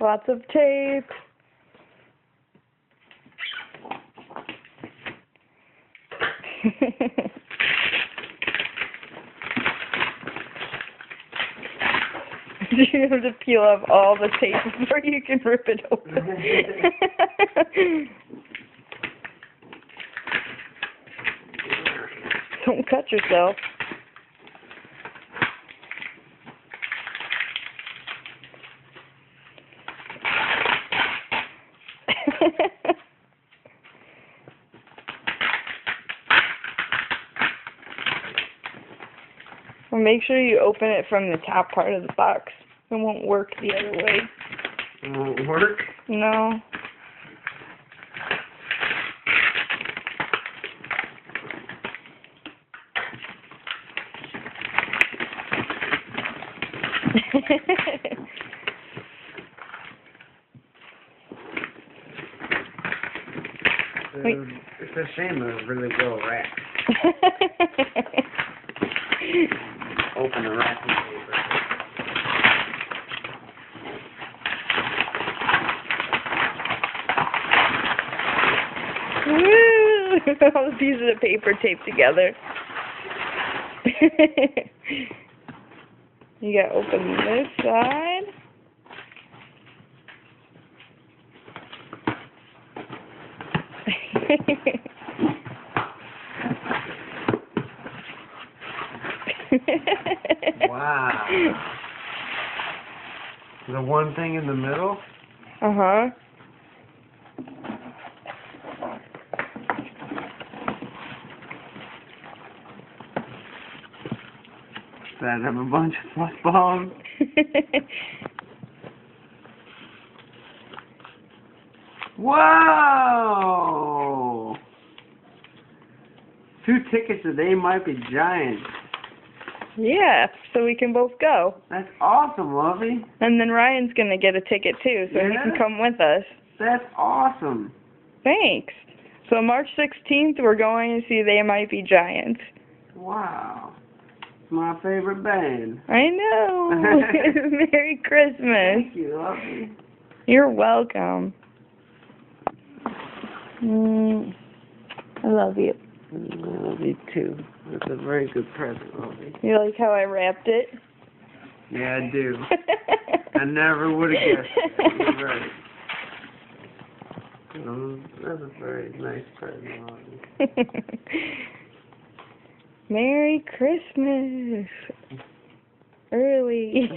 Lots of tape. You have to peel off all the tape before you can rip it open. Don't cut yourself. Well, make sure you open it from the top part of the box. It won't work the other way. It won't work? No. It's a shame to really go wrap. Open the wrapping paper. Woo! All the pieces of paper taped together. You gotta open this side. Wow. The one thing in the middle? Uh-huh. That have a bunch of fluff balls. Whoa! 2 tickets to They Might Be Giants. Yeah, so we can both go. That's awesome, Lovey. And then Ryan's gonna get a ticket too, so he can come with us. That's awesome. Thanks. So March 16th, we're going to see They Might Be Giants. Wow. It's my favorite band. I know. Merry Christmas. Thank you, Lovey. You're welcome. I love you. I love you too. That's a very good present, Lovey. You like how I wrapped it? Yeah, I do. I never would have guessed it. You're right. That's a very nice present, Lovey. Merry Christmas. Early.